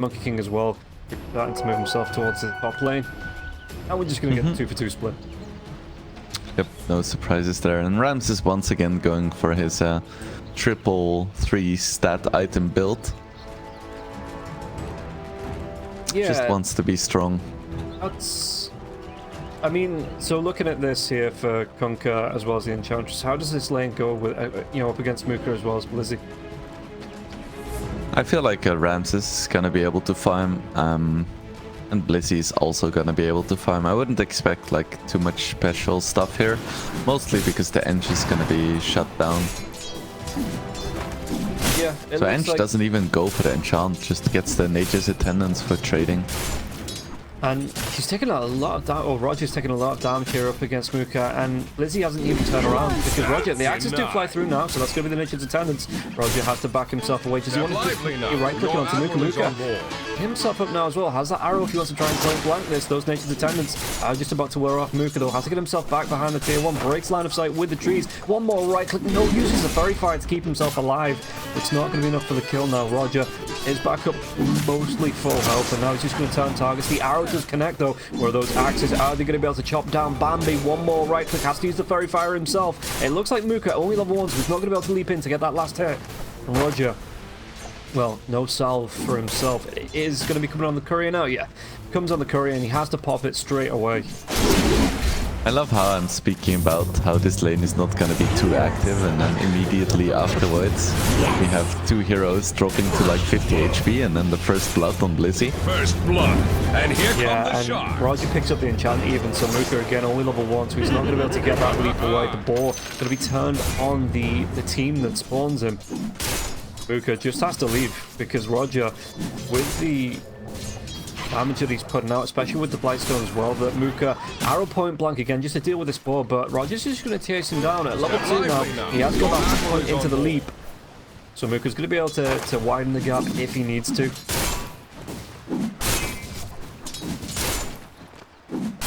Monkey King as well, starting to move himself towards the top lane. And we're just going to get the 2-for-2 split. Yep, no surprises there. And Ramses once again going for his triple 3 stat item build. Yeah, just wants to be strong. That's... I mean, so looking at this here for Kunka as well as the Enchantress, how does this lane go with, you know, up against Muka as well as Blizzy? I feel like Ramses is gonna be able to farm, and Blizzy is also gonna be able to farm. I wouldn't expect like too much special stuff here, mostly because the Ench is gonna be shut down. Yeah, so Ench doesn't even go for the enchant, just gets the nature's attendance for trading. And he's taking a lot of damage, or Roger's taking a lot of damage here up against Muka, and Blizzy hasn't even turned around, because Roger, the axes do fly through now, so that's going to be the nature's attendance. Roger has to back himself away. Does he want to just be right-clicking onto Muka? Muka himself up now as well, has that arrow if he wants to try and point blank this. Those nature's attendants are just about to wear off. Muka though has to get himself back behind the tier 1, breaks line of sight with the trees. One more right-click, no, uses the Fairy Fire to keep himself alive. It's not going to be enough for the kill now. Roger is back up mostly full health, and now he's just going to turn targets. The arrow does connect though, where those axes are they going to be able to chop down Bambi? One more right click, has to use the Fairy Fire himself. It looks like Muka only level 1, so he's not going to be able to leap in to get that last hit. And Roger, well, no salve for himself. It is going to be coming on the courier now. Yeah, comes on the courier and he has to pop it straight away. I love how I'm speaking about how this lane is not gonna be too active, and then immediately afterwards we have 2 heroes dropping to like 50 HP and then the first blood on Blizzy. First blood, and here comes the shot. Roger picks up the enchant even, so Muka again only level 1, so he's not going to be able to get that leap away. The ball going to be turned on the team that spawns him. Muka just has to leave, because Roger, with the damage that he's putting out, especially with the Blightstone as well, that Muka arrow point blank again just to deal with this ball, but Roger's just going to chase him down at level 2 now. He has got that point into the leap, so Muka's going to be able to widen the gap if he needs to.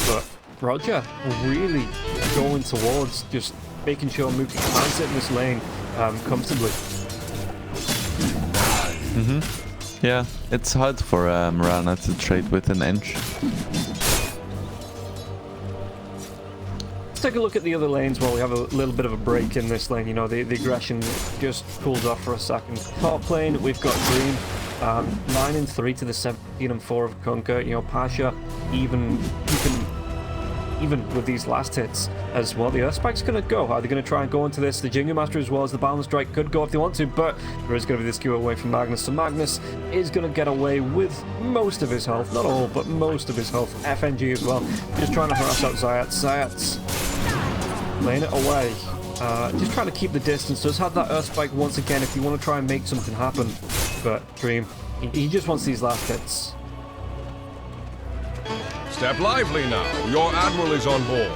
But Roger really going towards just making sure Muka can sit in this lane comfortably. Yeah, it's hard for Mirana to trade with an Ench. Let's take a look at the other lanes while we have a little bit of a break in this lane. You know, the aggression just cools off for a second. Top lane, we've got Dream. 9-3 to the 17-4 of Kunka. You know, Pasha even with these last hits as well. The Earthspike's going to go. Are they going to try and go into this? The Jingu Master as well as the Balance Strike could go if they want to, but there is going to be the skew away from Magnus. So Magnus is going to get away with most of his health. Not all, but most of his health. FNG as well. Just trying to harass out Zayat. Zayat's laying it away. Just trying to keep the distance. Does have that Earthspike once again if you want to try and make something happen. But Dream, he just wants these last hits. Step lively now. Your Admiral is on board.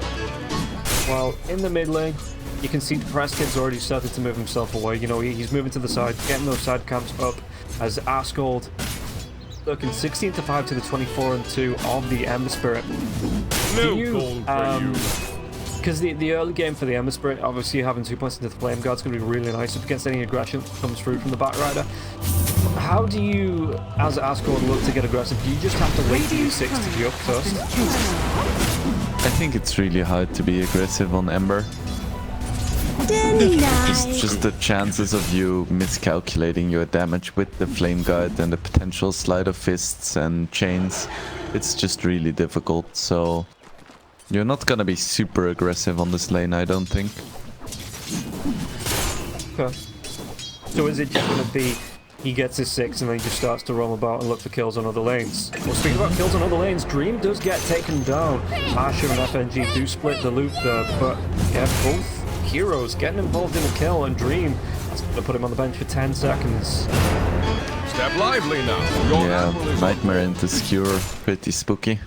Well, in the mid lane, you can see Preskin's already started to move himself away. You know, he's moving to the side, getting those side camps up as Askold looking 16-5 to the 24-2 of the Ember Spirit. Because the early game for the Ember Spirit, obviously having 2 points into the Flame Guard's going to be really nice up against any aggression that comes through from the Batrider. How do you, as Askold, look to get aggressive? Do you just have to wait for U6 to be up first? I think it's really hard to be aggressive on Ember. Just the chances of you miscalculating your damage with the Flame Guard and the potential slide of fists and chains, it's just really difficult, so you're not gonna be super aggressive on this lane, I don't think. Okay. So is it just gonna be he gets his 6 and then he just starts to roam about and look for kills on other lanes? Well, speaking about kills on other lanes, Dream does get taken down. Asher and FNG do split the loop there, but yeah, both heroes getting involved in a kill, and Dream has to put him on the bench for 10 seconds. Step lively now. Yeah, Nightmare into Skewer, pretty spooky.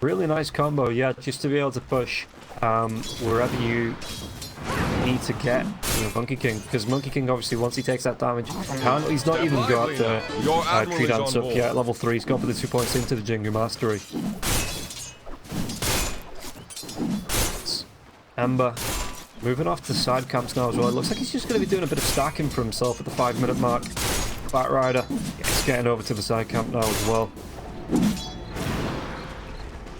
Really nice combo, yeah, just to be able to push wherever you need to get Monkey King, because Monkey King obviously once he takes that damage, he's not even got the tree dance up yet. Level 3, he's gone for the 2 points into the Jingu Mastery. Ember moving off to side camps now as well. It looks like he's just going to be doing a bit of stacking for himself at the 5-minute mark. Batrider gets getting over to the side camp now as well.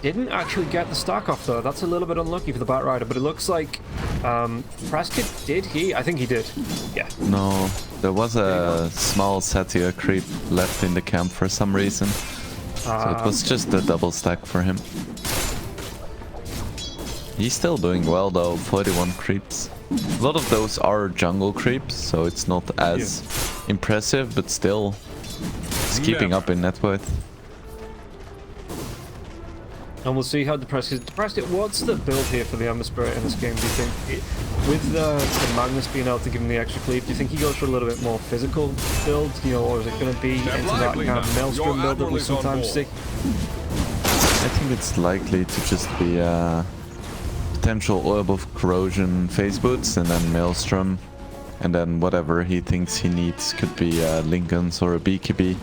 Didn't actually get the stack off though. That's a little bit unlucky for the Batrider, but it looks like Prescott did he? I think he did. Yeah. No, there was a small Satyr creep left in the camp for some reason. So it was just a double stack for him. He's still doing well though, 41 creeps. A lot of those are jungle creeps, so it's not as impressive, but still it's keeping up in net worth. And we'll see how Depressed is. Depressed, what's the build here for the Ember Spirit in this game, do you think? With the Magnus being able to give him the extra cleave, do you think he goes for a little bit more physical build, you know, or is it going to be into that kind of Maelstrom build that we sometimes see? I think it's likely to just be a potential Orb of Corrosion phase boots and then Maelstrom, and then whatever he thinks he needs could be Lincolns or a BKB.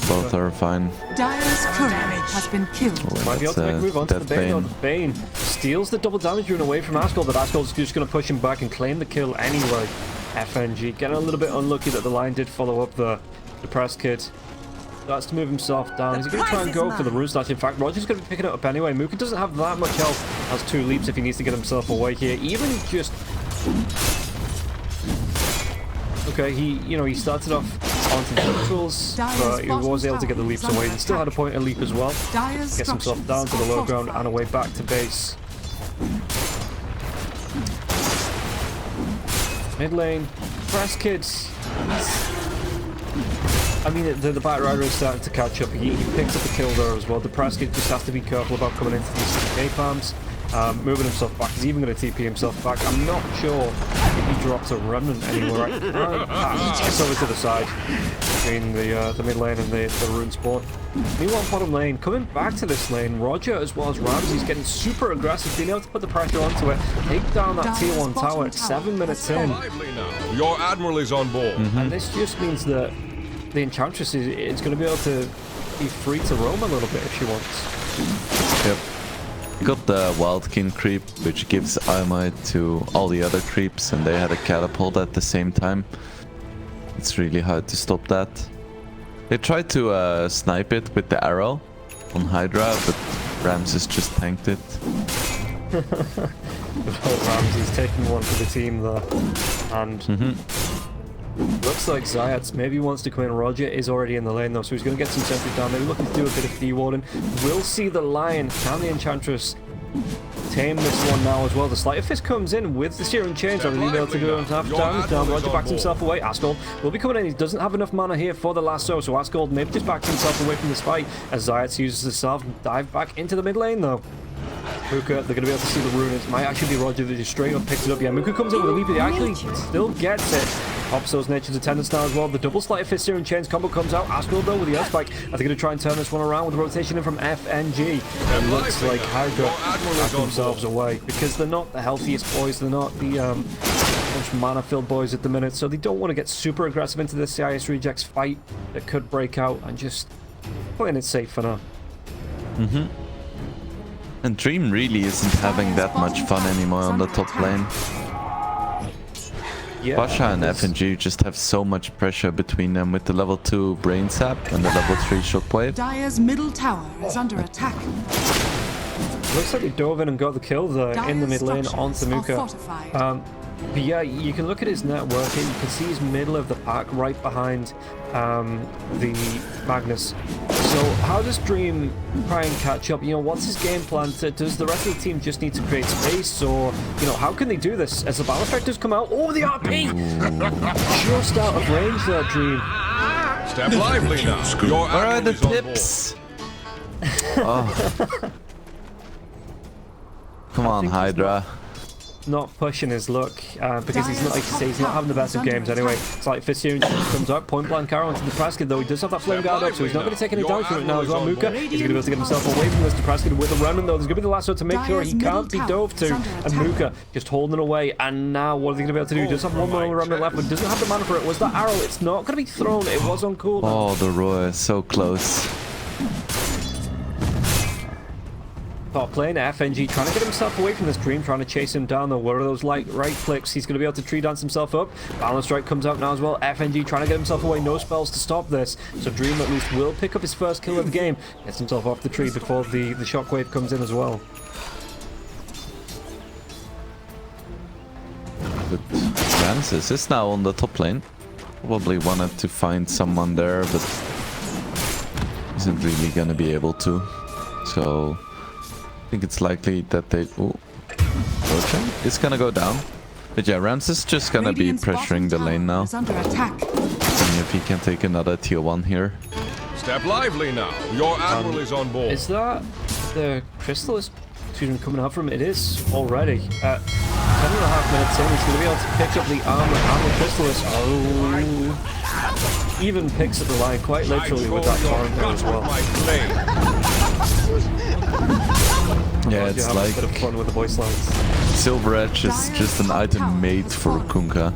Both are fine. Dire's courier has been killed. Might be able to make a move onto the Bane. No, the Bane steals the double damage rune away from Asgold, but Asgold's just going to push him back and claim the kill anyway. FNG getting a little bit unlucky that the line did follow up the Depressed Kid. That's to move himself down. Is he going to try and go for the rune slash? In fact, Roger's going to be picking it up anyway. Mooka doesn't have that much health. Has 2 leaps if he needs to get himself away here. Even just... Okay, he started off onto neutrals, but he was able to get the leaps away. He still had a point of leap as well. Gets himself down to the low ground and away back to base. Mid lane, Press Kids. I mean, the Batrider is starting to catch up. He picks up the kill there as well. The Press Kid just has to be careful about coming into these CK farms. Moving himself back. He's even going to TP himself back. I'm not sure if he drops a remnant anywhere. It's over to the side between the mid lane and the rune spawn. Meanwhile, bottom lane, coming back to this lane, Roger as well as RAMZES getting super aggressive, being able to put the pressure onto it, take down that tier 1 tower at 7 minutes in. Your admiral is on board. And this just means that the Enchantress is going to be able to be free to roam a little bit if she wants. Yep. Got the Wildkin creep, which gives Armite to all the other creeps, and they had a catapult at the same time. It's really hard to stop that. They tried to snipe it with the arrow on Hydra, but RAMZES just tanked it. RAMZES taking one for the team there, and looks like Zayats maybe wants to come in. Roger is already in the lane though, so he's going to get some sentry down. Maybe looking to do a bit of dewarding. We'll see the Lion. Can the Enchantress tame this one now as well? The Sleight of Fist comes in with the Searing Chains. Are they be able to do half damage down? Roger backs himself away. Asgold will be coming in. He doesn't have enough mana here for the lasso, so Asgold maybe just backs himself away from this fight as Zayats uses the salve and dive back into the mid lane though. Muka, they're going to be able to see the rune. It might actually be Roger that just straight up picks it up. Yeah, Muka comes in with a leap, but he actually still gets it. Pops those Nature's Attendants now as well. The double Sleight of Fist Searing Chains combo comes out. Asgold though with the Earth Spike. Are they going to try and turn this one around with the rotation in from FNG? It looks like Hydra back themselves away because they're not the healthiest boys. They're not the most mana-filled boys at the minute, so they don't want to get super aggressive into the CIS rejects fight that could break out and just playing it safe for now. And Dream really isn't having that much fun anymore on the top lane. Yeah, Basha and FNG just have so much pressure between them with the level 2 Brain Sap and the level 3 Shockwave. Dire's middle tower is under attack. Looks like he dove in and got the kill there in the mid lane onto Muka. But yeah, you can look at his network here. You can see he's middle of the pack, right behind the Magnus. So how does Dream try and catch up? You know, what's his game plan? Does the rest of the team just need to create space, or you know, how can they do this? As the battle effectors come out, oh, the RP just out of range there, Dream. Step lively now. Your Where are the admiral is on tips? Oh. Come on, Hydra. Not pushing his luck because he's not, like you say, he's not having the best of games anyway. It's like Fist comes out, point blank arrow onto the Prescott though. He does have that flame guard up, so he's not going to take any damage from it now as well. Muka, he's going to be able to get himself away from this Prescott with a remnant though. There's going to be the lasso to make sure he can't be dove to, and Muka just holding away. And now what are they going to be able to do? He does have one more remnant left, but doesn't have the mana for it. Was that arrow? It's not going to be thrown. It was on cooldown. Oh, the roar is so close. Top lane, FNG trying to get himself away from this Dream, trying to chase him down though. What are those right clicks? He's going to be able to tree dance himself up. Balance Strike comes out now as well. FNG trying to get himself away. No spells to stop this. So Dream at least will pick up his first kill of the game. Gets himself off the tree before the shockwave comes in as well. But RAMZES is now on the top lane. Probably wanted to find someone there, but isn't really gonna be able to. So I think it's likely that they... Oh, Rocha is gonna go down. But yeah, RAMZES just gonna be pressuring the lane now. And if he can take another tier 1 here. Step lively now. Your admiral is on board. Is that the Crystalist student coming out from? It is already. 10.5 minutes in, he's going to be able to pick up the armor Crystalist. Oh, even picks up the line quite literally with that torrent there as well. Yeah, it's like a bit of fun with the voice lines. Silver Edge is just an item made for Kunka.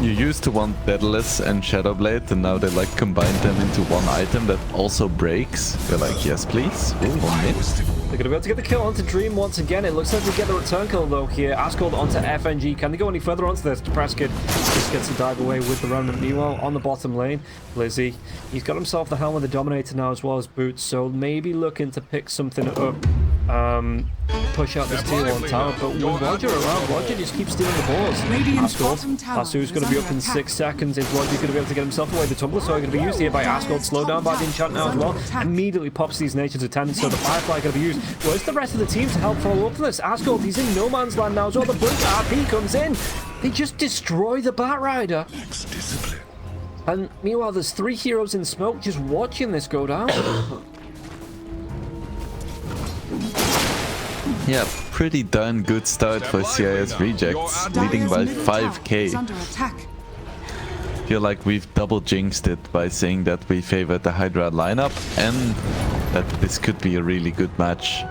You used to want Daedalus and Shadowblade, and now they like combined them into one item that also breaks. You're like, yes please. Ooh, 1 minute. They're going to be able to get the kill onto Dream once again. It looks like we get the return kill though here. Asgold onto FNG. Can they go any further onto this? Depressed Kid just gets to dive away with the Remnant. Meanwhile, on the bottom lane, Blizzy, he's got himself the Helm of the Dominator now as well as boots, so maybe looking to pick something up. Push out this tier 1 tower, but with Roger around, Roger just keeps stealing the balls. Asgold, Asu's going to be up in 6 seconds. Is Roger going to be able to get himself away? The Tumbler Sword going to be used here by Asgold, slowed down by the enchant now as well. Immediately pops these Nature's Attendants, so the Firefly going to be used. Where's the rest of the team to help follow up for this? Asgold, he's in no man's land now as well. The Blink RP comes in. They just destroy the Batrider. And meanwhile, there's 3 heroes in smoke just watching this go down. Yeah, pretty darn good start for CIS Rejects, leading by 5k. Feel like we've double jinxed it by saying that we favored the Hydra lineup and that this could be a really good match.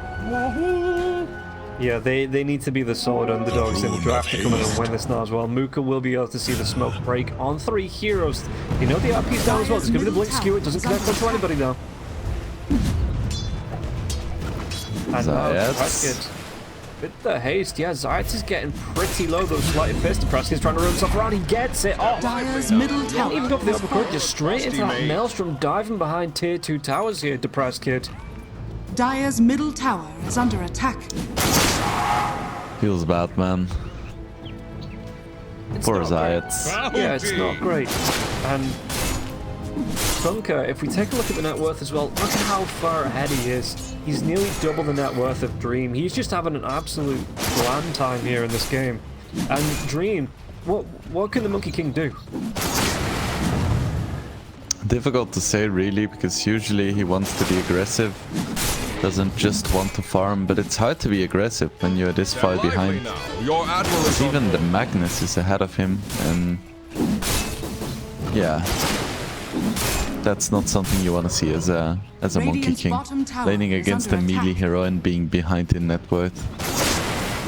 Yeah, they need to be the solid underdogs in the draft to come in and win this now as well. Mooka will be able to see the smoke break on 3 heroes. You know the RP's down as well. It's going to be the Blink skew. It doesn't connect onto anybody now. And Zayats. With the haste, yeah, Zayats is getting pretty low. Those slighted fists. Depressed trying to run himself around. He gets it. Oh, Dire's middle tower didn't even go for the uppercut, just straight into that maelstrom, diving behind tier 2 towers here, Depressed Kid. Dire's middle tower is under attack. Feels bad, man. Poor Zayats. Yeah, it's not great. And Kunka, if we take a look at the net worth as well, look at how far ahead he is. He's nearly double the net worth of Dream. He's just having an absolute grand time here in this game. And Dream, what can the Monkey King do? Difficult to say really, because usually he wants to be aggressive. Doesn't just want to farm, but it's hard to be aggressive when you're this far behind. Even the Magnus is ahead of him, and yeah, that's not something you want to see as a Monkey King. Laning against a melee hero and being behind in net worth.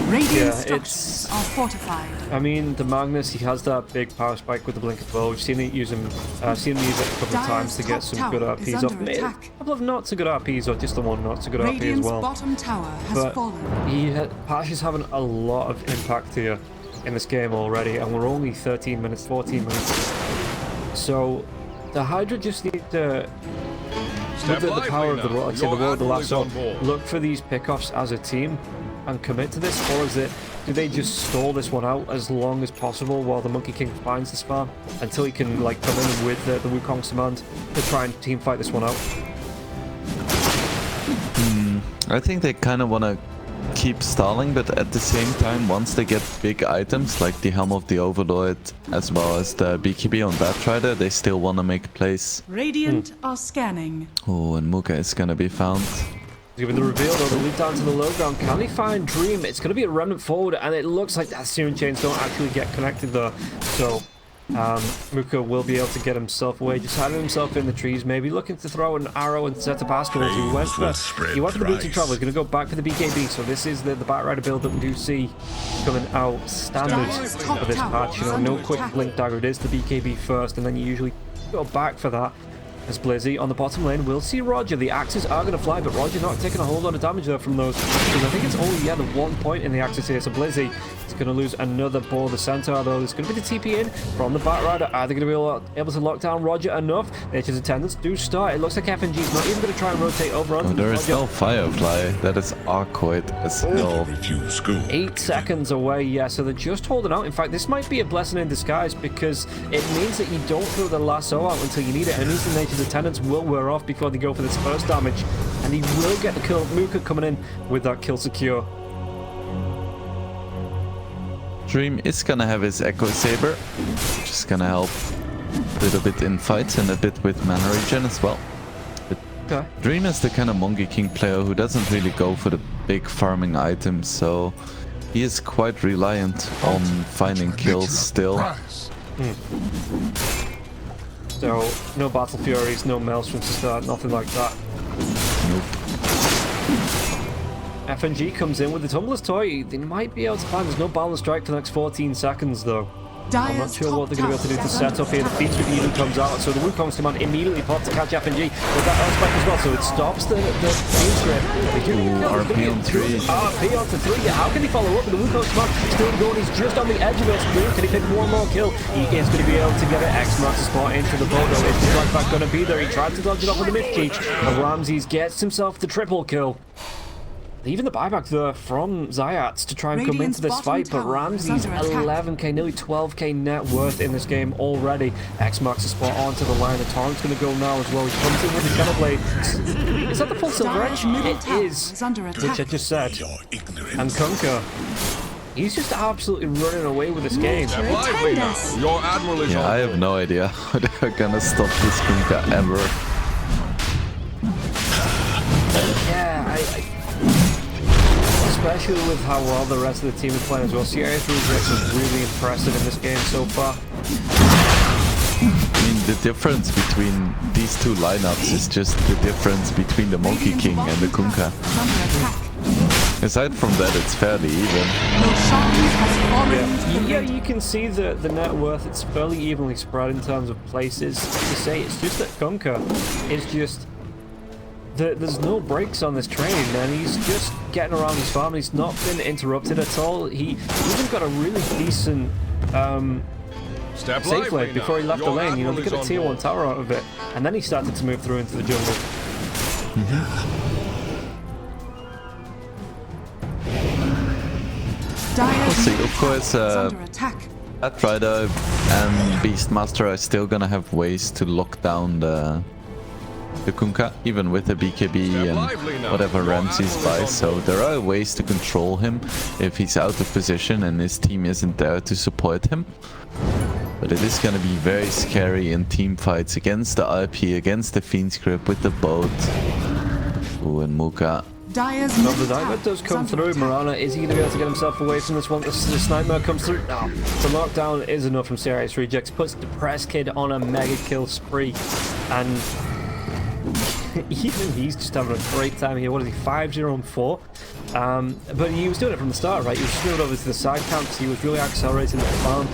Radiant structures are fortified. I mean, the Magnus, he has that big power spike with the blink as well. We've seen it use him. Seen him use it a couple of times to get some good RPs off. Maybe a couple of not so good RPs, or just the one not so good RP as well. Bottom tower has fallen. Pash is having a lot of impact here in this game already, and we're only 13 minutes, 14 minutes. So the Hydra just need to, with the power of the like I say, the world, the last one, look for these pickoffs as a team and commit to this, or is it, do they just stall this one out as long as possible while the Monkey King finds the spam until he can like come in with the Wukong's command to try and team fight this one out? I think they kind of want to keep stalling, but at the same time, once they get big items like the Helm of the Overlord as well as the BKB on Batrider, they still want to make plays. Radiant are scanning. Oh, and Mooka is gonna be found. Given the reveal though, the lead down to the low ground, can they find Dream? It's going to be a Remnant forward, and it looks like that Searing Chains don't actually get connected though. So Mooka will be able to get himself away, just hiding himself in the trees, maybe looking to throw an arrow and set up Asgold. He went for the Booty Traveler, he's going to go back for the BKB, so this is the Batrider build that we do see coming out standard for this patch. You know, no quick blink dagger, it is the BKB first, and then you usually go back for that. As Blizzy on the bottom lane will see Roger. The axes are going to fly, but Roger not taking a whole lot of damage there from those. Because I think it's only, yeah, the 1 point in the axes here. So Blizzy is going to lose another ball. The Centaur, though, is going to be the TP in from the Batrider. Are they going to be able to lock down Roger enough? Nature's attendants do start. It looks like FNG is not even going to try and rotate over onto there is no Firefly. That is awkward as hell. 8 seconds away, yeah, so they're just holding out. In fact, this might be a blessing in disguise because it means that you don't throw the lasso out until you need it. And it means the Nature's attendants will wear off before they go for this first damage. And he will get the kill. Muka coming in with that kill secure. Dream is gonna have his Echo Saber, which is gonna help a little bit in fights and a bit with mana regen as well. But Okay. Dream is the kind of Monkey King player who doesn't really go for the big farming items, so he is quite reliant on finding kills still. So, no Battle Furies, no Maelstroms to start, nothing like that. Nope. FNG comes in with the Tumbler's Toy. They might be able to find. There's no Balance Strike for the next 14 seconds, though. I'm not sure what they're going to be able to do to set up here. The Feast with even comes out, so the Wukong's command immediately popped to catch FNG with that Earthspike as well, so it stops the Feast strip. RP on 3. RP on to 3, yeah, how can he follow up with the Wukong's command? Still going, he's just on the edge of it. Can he pick one more kill? He is going to be able to get it. X marks the spot into the boat, though. Is the strike back going to be there? He tried to dodge it off with the Mid-Cheech, and Ramzes gets himself the triple kill. Even the buyback there from Zayats to try and come into this fight, but Ramzes 11k, nearly 12k net worth in this game already. X marks the spot onto the line. The Torrent's going to go now as well. He comes in with the Shadow Blade. Is that the full Silver Edge? It is, which I just said. And Kunka, he's just absolutely running away with this game. Your admiral is Yeah, I have no idea how they're gonna stop this Kunka ever. Yeah, especially with how well the rest of the team is playing as well. CIS is really impressive in this game so far. I mean, the difference between these two lineups is just the difference between the Monkey King and the Kunka. Aside from that, it's fairly even. Yeah, you can see the net worth. It's fairly evenly spread in terms of places. To say it's just that Kunka is just... There's no brakes on this train, and he's just getting around his farm. He's not been interrupted at all. He even got a really decent safe lane before he left the lane. You know, they got a tier 1 tower out of it, and then he started to move through into the jungle. We'll see. Of course, Batrider and Beastmaster are still gonna have ways to lock down the Kunka, even with the BKB and whatever Ramzes buys, so there are ways to control him if he's out of position and his team isn't there to support him. But it is going to be very scary in team fights against the RP, against the Fiend's Grip with the boat. Ooh, and Muka. The Nightmare does come through. Mirana, is he going to be able to get himself away from this one? This Nightmare comes through. No. The lockdown is enough from CIS Rejects. Puts Depressed Kid on a mega kill spree. And even he's just having a great time here. What is he, 5-0-4? But he was doing it from the start, right? He was just moving over to the side camps. He was really accelerating the farm.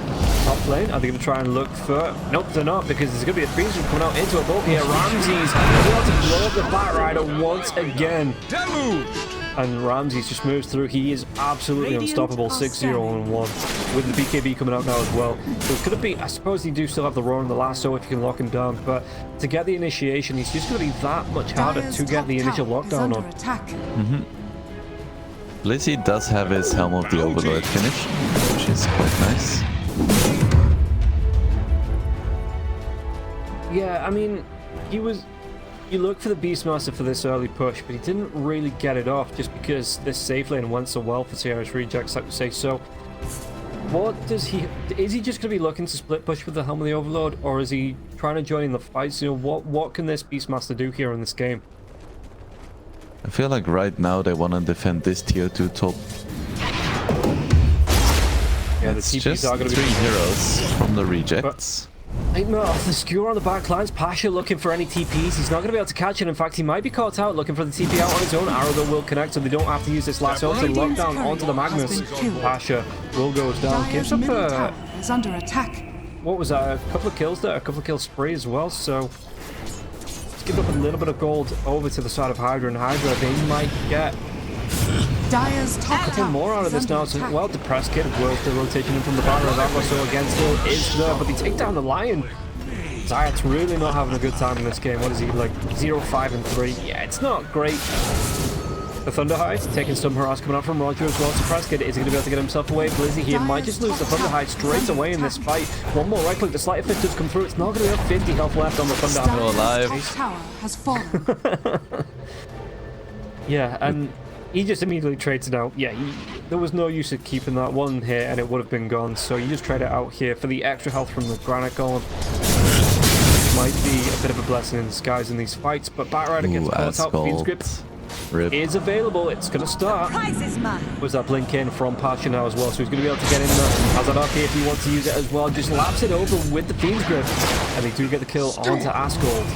Top lane, are they going to try and look for... Nope, they're not, because there's going to be a Fiend coming out into a boat here. Ramzes wants to blow up the Batrider once again. And Ramzes just moves through. He is absolutely unstoppable. 6-0-1 with the BKB coming out now as well. So could it be... I suppose you do still have the Roar and the Lasso if you can lock him down, but to get the initiation, he's just going to be that much harder to get the initial lockdown on. Blizzy does have his Helm of the Overlord finish, which is quite nice. Yeah, I mean, you look for the Beastmaster for this early push, but he didn't really get it off just because this safe lane went so well for CIS Rejects, like we say. So, what does he... Is he just going to be looking to split push with the Helm of the Overlord, or is he trying to join in the fights? You know, what can this Beastmaster do here in this game? I feel like right now they want to defend this tier 2 top. Yeah, it's the just are going to 3 be heroes from the Rejects. Nightmare off the skewer on the back lines. Pasha looking for any TPs. He's not going to be able to catch it. In fact, he might be caught out looking for the TP out on his own. Arrow will connect, so they don't have to use this lasso to lock down onto the Magnus. Pasha will goes down. Gives up is under attack. What was that? A couple of kills there, a couple of kill spree as well. So give up a little bit of gold over to the side of Hydra, and Hydra, they might get Dire's top a bit tower more out of is this now. under So, attack. well, the press kid works the rotation in from the bottom of that, so again, still is there, but they take down the Lion. Zayat's really not having a good time in this game. What is he, like 0-5-3? Yeah, it's not great. The Thunderhide taking some harass coming out from Roger as well. So Prescott is going to be able to get himself away. Blizzy here might just lose the Thunderhide straight away in this fight. One more right click, the slight effect does come through. It's not going to have 50 health left on the Thunderhide. Dire's top tower has fallen. Yeah, and he just immediately trades it out. Yeah, there was no use of keeping that one here, and it would have been gone. So you just trade it out here for the extra health from the Granite Golem. Might be a bit of a blessing in disguise in these fights, but Batrider gets caught out. Fiend's Grip is available. It's going to start. Was that blink in from Pasha now as well, so he's going to be able to get in there. Has that up here if he wants to use it as well. Just laps it over with the Fiend's Grip, and they do get the kill onto Asgold.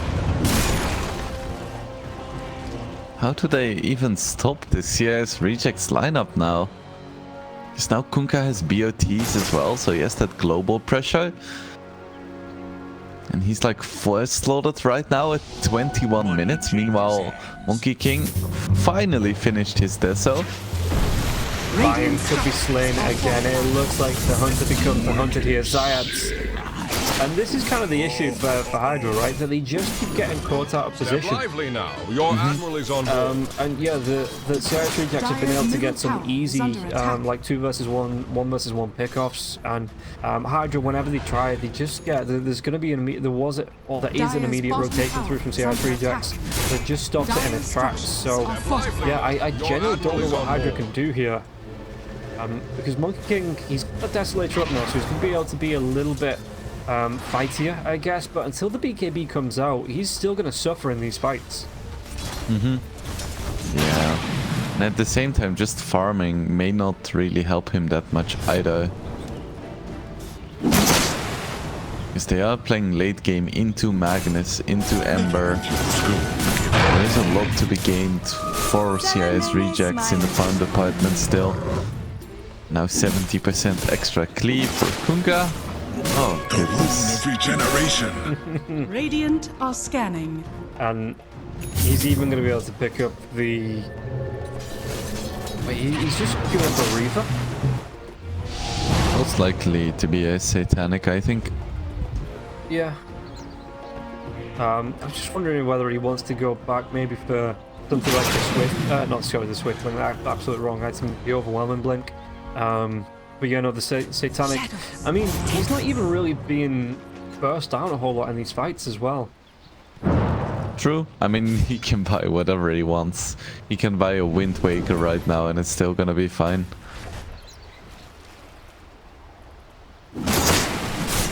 How do they even stop the CIS rejects lineup now? Because now Kunka has BOTs as well, so he has that global pressure. And he's like force loaded right now at 21 minutes. Meanwhile, Monkey King finally finished his deso. Lion could be slain again. It looks like the hunter becomes the hunted here. Zayat. And this is kind of the issue for Hydra, right? That they just keep getting caught out of position. Get lively now. Your admiral is on board. And yeah, the CIS rejects have been able to get some easy, like 2 versus 1, 1 versus 1 pickoffs. And Hydra, whenever they try it, they just get, there's going to be an immediate, there is an immediate rotation through from CIS rejects that just stops it in its tracks. So yeah, I genuinely don't know what Hydra can do here. Because Monkey King, he's got a Desolator up now, so he's going to be able to be a little bit fightier, I guess, but until the BKB comes out, he's still going to suffer in these fights. Yeah. And at the same time, just farming may not really help him that much either. Because they are playing late game into Magnus, into Ember. There is a lot to be gained for CIS rejects in the farm department still. Now 70% extra cleave for Kunka. Oh, goodness. Regeneration. Radiant are scanning. And he's even going to be able to pick up the... Wait, he's just giving up a Reaver? Most likely to be a Satanic, I think. Yeah. I'm just wondering whether he wants to go back maybe for something like the Swift... not sorry, the Swift Blink, absolutely wrong item, the Overwhelming Blink. But yeah, no, the Satanic... I mean, he's not even really being burst down a whole lot in these fights as well. True. I mean, he can buy whatever he wants. He can buy a Wind Waker right now and it's still gonna be fine.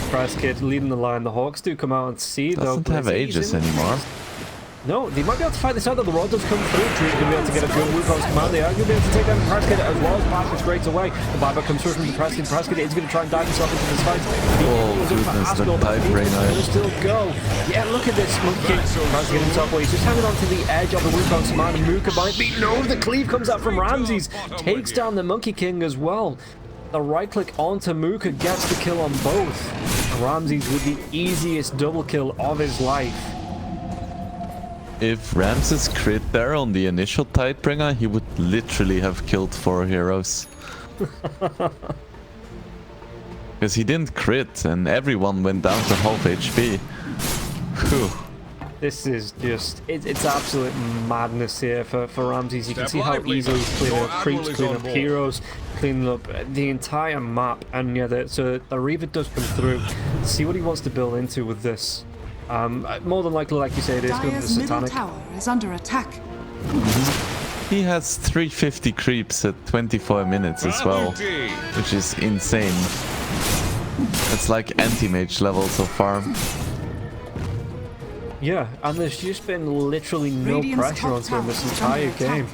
Price Kid leading the line. The Hawks do come out and see, though. Doesn't have Aegis anymore. No, they might be able to fight this out, though. The Rod does come through. Drew's going to be able to get a good Wukong's command. They are going to be able to take down Prescott as well as Pasha straight away. The buyback comes through from the Prescott. Prescott is going to try and dive himself into this fight. Oh, goodness, the Tidebringer. Will still go. Yeah, look at this Monkey King trying to get himself away. He's just hanging on to the edge of the Wukong's command. And Muka might be... No, the cleave comes out from Ramzes. Takes down the Monkey King as well. The right click onto Muka gets the kill on both. Ramzes with the easiest double kill of his life. If Ramses crit there on the initial Tidebringer, he would literally have killed 4 heroes. Because he didn't crit and everyone went down to half HP. Whew. This is just, it's absolute madness here for Ramzes. You can see how easily he's cleaning up creeps, cleaning up heroes, cleaning up the entire map. And yeah, so the Reaver does come through. See what he wants to build into with this. More than likely, like you say, it is going to be the Dire's middle Satanic. tower is under attack. He has 350 creeps at 24 minutes as well, which is insane. It's like anti-mage levels of farm. Yeah, and there's just been literally no Radiant's pressure onto him this entire game.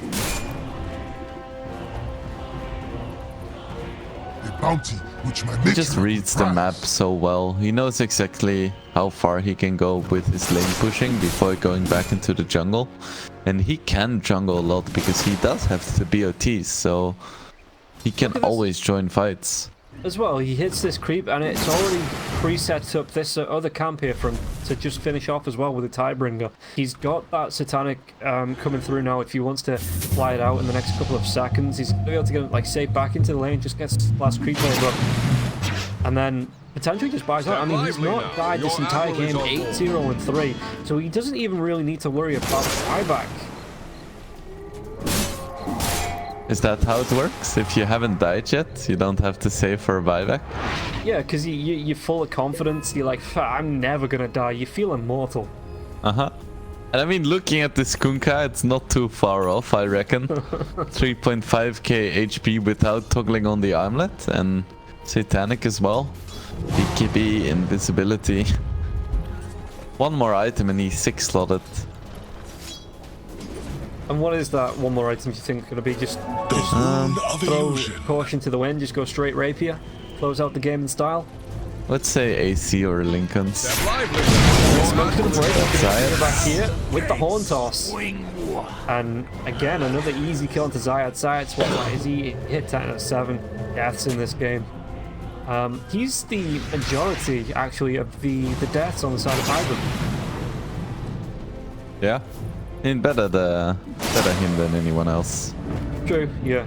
A bounty which might He make just you reads the prize. map so well. He knows exactly how far he can go with his lane pushing before going back into the jungle. And he can jungle a lot because he does have the BOTs, so he can always join fights. as well, he hits this creep and it's already preset up this other camp here for him to just finish off as well with a Tidebringer. He's got that Satanic coming through now if he wants to fly it out in the next couple of seconds. He's going to be able to get it like safe back into the lane, just gets the last creep over, and then potentially just buys out. I mean, he's not died this entire game 8-0-3, so he doesn't even really need to worry about buyback. Is that how it works? If you haven't died yet, you don't have to save for a buyback? Yeah, because you're full of confidence. You're like, I'm never going to die. You feel immortal. Uh-huh. And I mean, looking at this Kunka, it's not too far off, I reckon. 3.5k HP without toggling on the armlet, and Satanic as well. BKB, invisibility. One more item and he's 6 slotted. And what is that one more item you think going to be? Just throw illusion. caution to the wind, just go straight rapier, close out the game in style. Let's say AC or Lincoln's. Smoke's going to break Zayat. back here with the horn toss. And again, another easy kill onto Zayat. Zayat's what is he? Hit 10 out of 7 deaths in this game. He's the majority, actually, of the deaths on the side of Hydra. Yeah. I mean, better him than anyone else. True, yeah.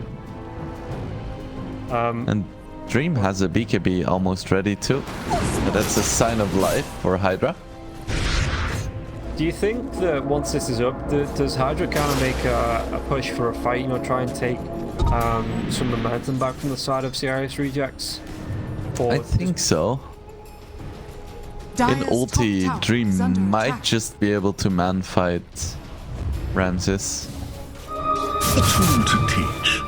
And Dream has a BKB almost ready too. So that's a sign of life for Hydra. Do you think that once this is up, does Hydra kind of make a push for a fight, you know, try and take some momentum back from the side of CIS rejects? Or I think so. In Dire's top ulti, tower Dream is under might attack. just be able to man fight Ramzes. A tool to teach.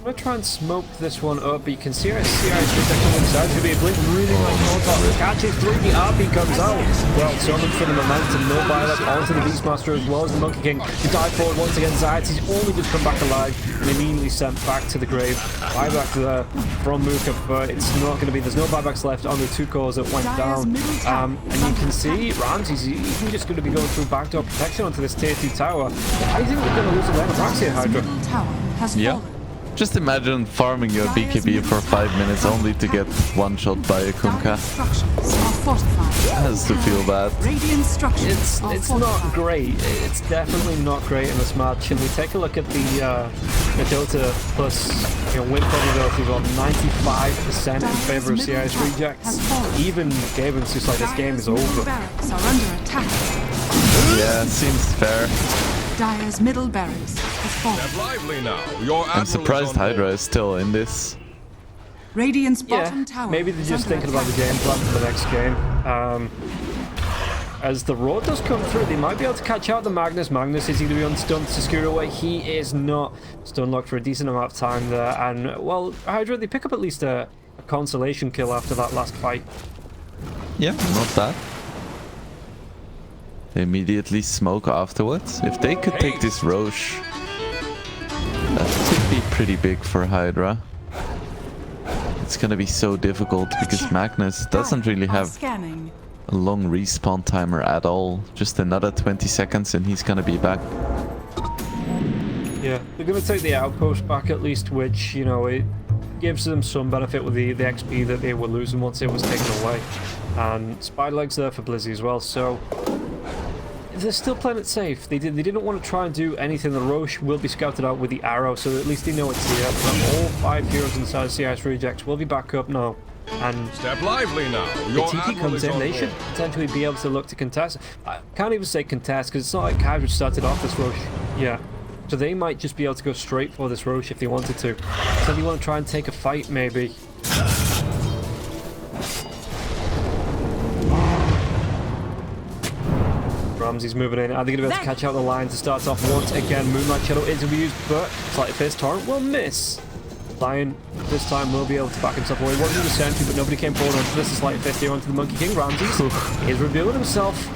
I'm gonna try and smoke this one up, but you can see CIS reject inside. Should be a blink really nice contact. Catches through, the RP comes out. Well, summoned for the momentum, no buyback onto the Beastmaster as well as the Monkey King. He died forward once again. Zayat, he's only just come back alive and immediately sent back to the grave. Buyback there from Muka, but it's not going to be. There's no buybacks left on the 2 cores that went down. And you can see Ramzes, he's just going to be going through backdoor protection onto this tier 2 tower. I think we're going to lose a lot of attacks here, Hydra. Middle tower has Yeah. fallen. Just imagine farming your BKB for 5 minutes only to get one shot by a Kunka. Dire structures are fortified. Has to feel bad. Radiant structures are It's fortified. not great. It's definitely not great in this match. And we take a look at the Dota plus win probability of 95% in favor of CIS rejects. Even Gaben's just like, this game is Dire's middle over. barracks are under attack. Yeah, seems fair. Dire's middle barracks has fallen. Lively now. Your I'm surprised Hydra is still in this. Radiant's Yeah, bottom tower maybe they're is just under thinking about the attack. game plan for the next game. As the road does come through, they might be able to catch out the Magnus. Magnus is either on stunned to screw away. He is not. Stun locked for a decent amount of time there. And, well, Hydra, they pick up at least a consolation kill after that last fight. Yeah, not bad. They immediately smoke afterwards. If they could take this Roche, that could be pretty big for Hydra. It's gonna be so difficult because Magnus doesn't really Are have scanning. a long respawn timer at all. Just another 20 seconds and he's gonna be back. Yeah, they're going to take the outpost back at least, which, you know, it gives them some benefit with the XP that they were losing once it was taken away. And Spider Leg's there for Blizzy as well, so they're still playing it safe. They didn't want to try and do anything. The Roche will be scouted out with the arrow, so at least they know it's here. But all 5 heroes inside CIS rejects will be back up now. And Step lively now. the Your TP admiral comes is in, on they board. should potentially be able to look to contest. I can't even say contest, because it's not like Hydra started off this Roche. Yeah. So they might just be able to go straight for this Roche if they wanted to. So they want to try and take a fight, maybe. Ramsey's moving in. Are they going to be able to catch out the line to start off once again? Moonlight Shadow is used, but Slightly Fierce Torrent will miss. Lion this time will be able to back himself away. Wasn't the sentry, but nobody came forward onto this. A Slightly Fierce here onto the Monkey King. Ramzes is revealing himself.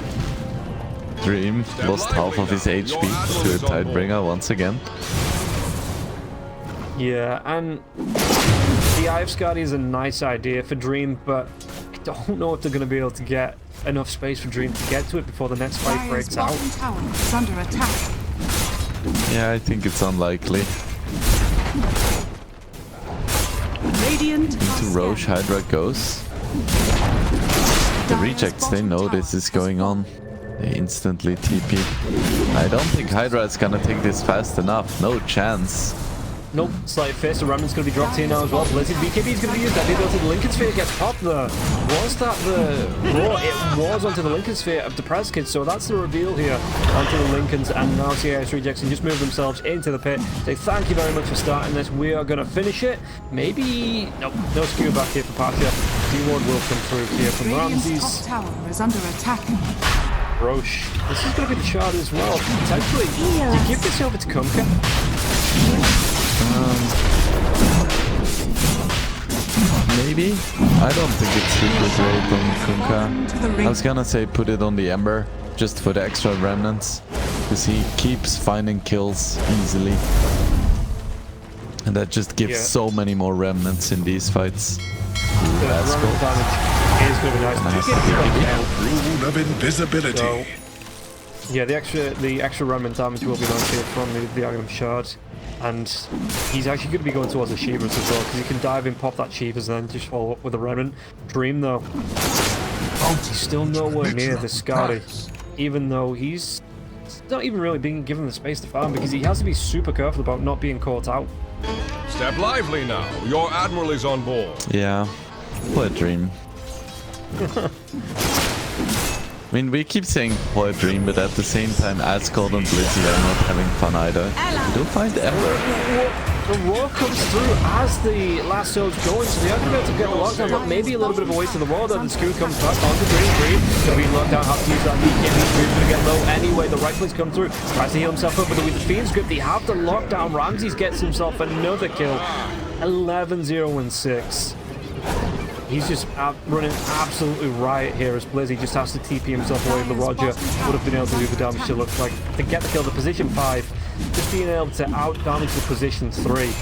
Dream lost half of his HP to a Tidebringer once again. Yeah, and the Eye of Skadi is a nice idea for Dream, but I don't know if they're going to be able to get enough space for Dream to get to it before the next fight Dire's breaks out. bottom tower is under attack. Yeah, I think it's unlikely. Radiant To Roche, Hydra goes. The rejects, they know this is going on. They instantly TP. I don't think Hydra is gonna take this fast enough. No chance. Nope, slight fist. The Remnant's going to be dropped here now as well. Blizzard BKB is going to be used. That ability. The Lincoln Sphere gets popped there. Was that the Raw? It was onto the Lincoln Sphere of the Press Kids. So that's the reveal here onto the Lincolns. And now CIS rejects and just move themselves into the pit. Say thank you very much for starting this. We are going to finish it. Maybe. Nope, no skew back here for Pasha. D-Ward will come through here from Radiant's top RAMZES. tower is under attack. Roche. This is going to be the shard as well. Potentially. Do you give this over to Kunka? Maybe? I don't think it's super great on Kunka. I was gonna say put it on the Ember, just for the extra remnants. Because he keeps finding kills easily. And that just gives so many more remnants in these fights. Let's go. Is going to be nice. Rule of invisibility. So, yeah, the extra remnant damage will be nice here from the Aghanim Shard. And he's actually going to be going towards the Shivas as well, because he can dive in, pop that Shivas, and then just follow up with a Remnant. Dream, though. He's still nowhere near the Scotty, even though he's not even really being given the space to farm, because he has to be super careful about not being caught out. Step lively now. Your admiral is on board. Yeah, play Dream. I mean, we keep saying play Dream, but at the same time, Ascald and Blizzy are not having fun either. We don't find Ember. The Raw comes through as the last soul's going, so they are going to be able to get the lockdown, but maybe a little bit of a waste of the Raw, though. The Skew comes back onto Dream. Going to be locked down, have to use that BKB. Dream's going to get low anyway. The right clicks come through, tries to heal himself up, but with the Fiend's Grip, they have the lockdown. RAMZES gets himself another kill. 11-0-6. He's just running absolutely riot here as Blizzy just has to TP himself away. The Roger would have been able to do the damage, it looks like, to get the kill. The position 5, just being able to out-damage the position 3.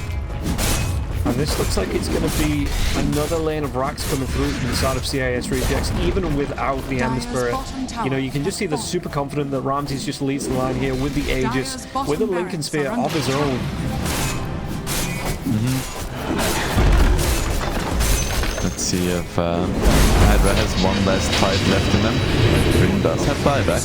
And this looks like it's going to be another lane of racks coming through from the side of CIS rejects, even without the Ender Spirit. You know, you can just see they're super confident that RAMZES just leads the line here with the Aegis, with a Lincoln Sphere of his own. Let's see if Hydra has one last fight left in them. Dream does have buyback.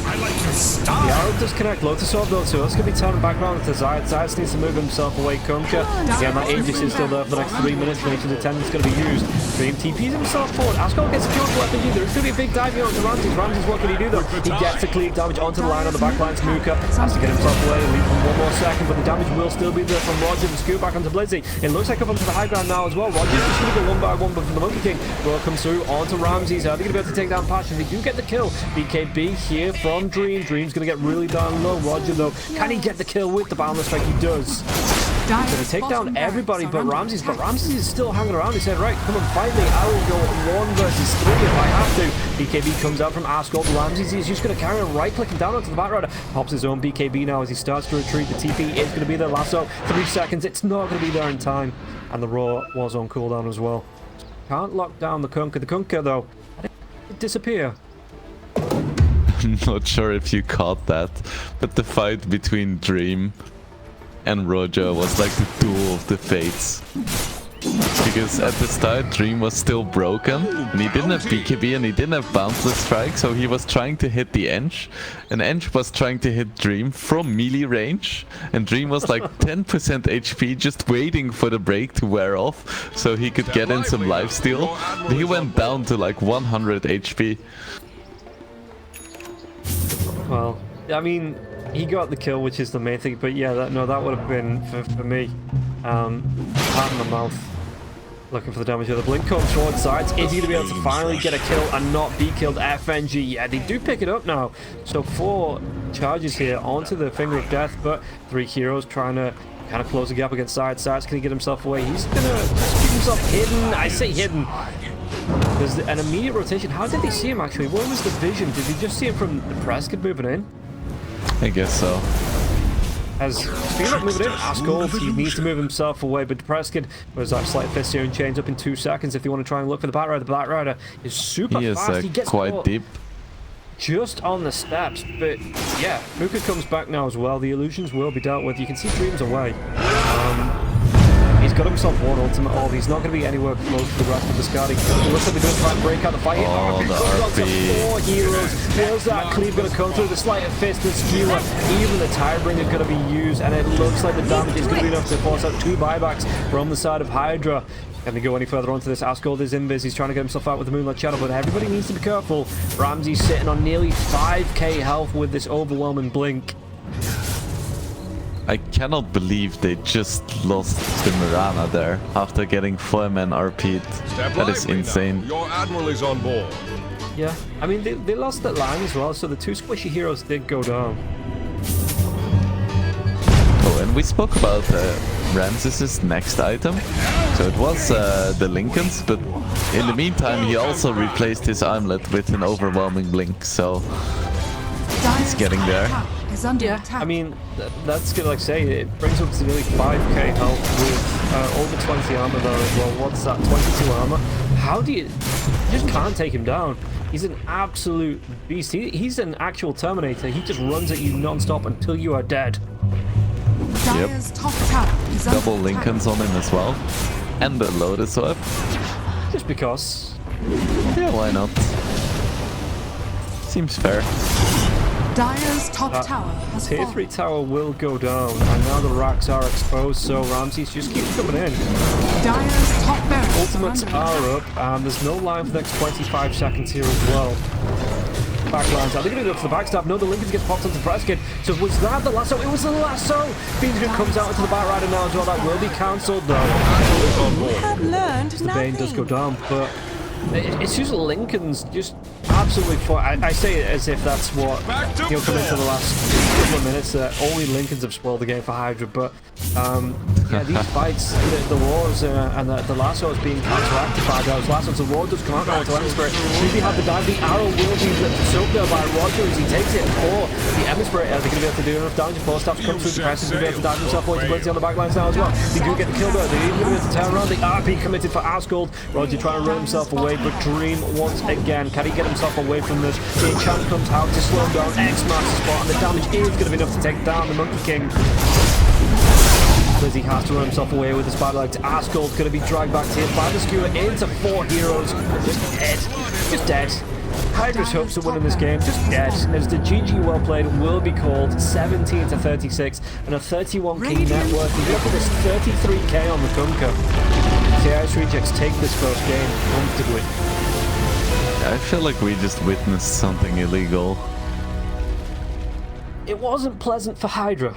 The arrow does connect Lotus Orb though, so it's going to be turning back around to Zayat. Zayat needs to move himself away. Kunka, again, that Aegis is still there for the next 3 minutes. Nature's Attendant is going to be used. Dream TPs himself forward. Ascol gets a kill for FNG. There's going to be a big dive here onto RAMZES. RAMZES, what can he do though? He gets the cleave damage onto the line on the back line. Muka has to get himself away and leave him 1 more second, but the damage will still be there from Roger. The scoop back onto Blizzy. It looks like up onto the high ground now as well. Roger's just going to go 1 by 1, but from the Monkey King, Raw comes through onto RAMZES. Are they going to be able to take down Passion? They do get the kill. BKB here from Dream. Dream's going to get really down low. Roger though, can he get the kill with the Boundless Strike? He does. He's going to take down everybody but RAMZES is still hanging around. He said, right, come on, fight me. I will go 1 versus 3 if I have to. BKB comes out from Ascol. RAMZES is just going to carry on right-clicking down onto the Batrider. Pops his own BKB now as he starts to retreat. The TP is going to be there. Lasso, 3 seconds. It's not going to be there in time. And the Raw was on cooldown as well. Can't lock down the Kunka. The Kunka, though, it disappear. I'm not sure if you caught that, but the fight between Dream and Roger was like the duel of the fates. Because at the start, Dream was still broken, and he didn't have BKB and he didn't have Boundless Strike, so he was trying to hit the Ench, and Ench was trying to hit Dream from melee range, and Dream was like 10% HP just waiting for the break to wear off, so he could get in some lifesteal. He went down to like 100 HP. Well, I mean, he got the kill, which is the main thing, but yeah, that would have been, for me, pat in the mouth. Looking for the damage here. The blink comes towards sides. Is he going to be able to finally get a kill and not be killed? FNG, yeah, they do pick it up now. So 4 charges here onto the Finger of Death, but 3 heroes trying to kind of close the gap against sides. Sides, can he get himself away? He's going to just keep himself hidden. I say hidden. There's an immediate rotation. How did they see him, actually? What was the vision? Did they just see him from the Prescott moving in? I guess so. As speaking of moving in, Ascol, he needs to move himself away, but Prescott was that slight fist here and chains up in 2 seconds if you want to try and look for the Batrider. The Batrider is super fast. He gets quite deep. Just on the steps, but yeah, Muka comes back now as well. The illusions will be dealt with. You can see Dreams away. He's got himself one ultimate orb. He's not going to be anywhere close to the rest of the Scotty. It looks like they're going to try and break out the fight. Oh, the RP. 4 heroes. Where's that cleave going to come through? The sleight of fist, the skewer, even the Tidebringer is going to be used, and it looks like the damage is going to be enough to force out 2 buybacks from the side of Hydra. Can they go any further onto this? Asgold is invis. He's trying to get himself out with the Moonlight Shadow, but everybody needs to be careful. Ramsey's sitting on nearly 5k health with this overwhelming blink. I cannot believe they just lost the Mirana there after getting 4-man RP'd. Step That is lively now. insane. Your admiral is on board. Yeah, I mean, they lost that line as well, so the 2 squishy heroes did go down. Oh, and we spoke about Ramzes' next item. So it was the Lincolns, but in the meantime he also replaced his armlet with an overwhelming blink, so Dire's getting there. top tower is under attack. I mean, that's good, like I say, it brings up to nearly 5k health with over 20 armor though as well. What's that, 22 armor? How do you just can't take him down. He's an absolute beast. He's an actual Terminator. He just runs at you non-stop until you are dead. Dire's top tower is under Double attack. Lincolns on him as well. And the Lotus Orb. Just because. Yeah, why not? Seems fair. Dire's top tower has Tier fallen. 3 tower will go down, and now the racks are exposed, so Ramses just keeps coming in. Dire's top barracks Ultimates are under are up, and there's no line for the next 25 seconds here as well. Backlines. Are they going to go for the backstab? No, the Lincolns get popped onto Preskin. So was that the lasso? It was the lasso! Phoenix comes out into the back rider now as well. That will be cancelled though. Have learned The Bane does go nothing. down, but it's just Lincoln's just absolutely fun. I say it as if that's what he'll come into the last couple of minutes. Only Lincolns have spoiled the game for Hydra, but yeah, these fights, the wars and the lasso is being counteracted by those lassos. The war does come out now into Emissary. Maybe have the dive. The arrow will be soaked there by Roger as he takes it for the Emissary. Are they going to be able to do enough damage? Four stops come through the press. He's going to be able to dive himself away to Blitzy on the backlines now as well. They do get the kill though. They're even going to be able to turn around. The RP committed for Asgold. Roger trying to run himself away, but Dream once again. Can he get himself away from this? The enchant comes out to slow him down. X-Master spot, and the damage is going to be enough to take down the Monkey King. Lizzie has to run himself away with the spider legs. Asgold's going to be dragged back to him by the skewer into 4 heroes. Just dead. Just dead. Hydra's hopes of winning this game just dead, as the GG well played will be called 17 to 36 and a 31k net worth. And look at this 33k on the Kunka. CIS Rejects take this first game comfortably. I feel like we just witnessed something illegal. It wasn't pleasant for Hydra.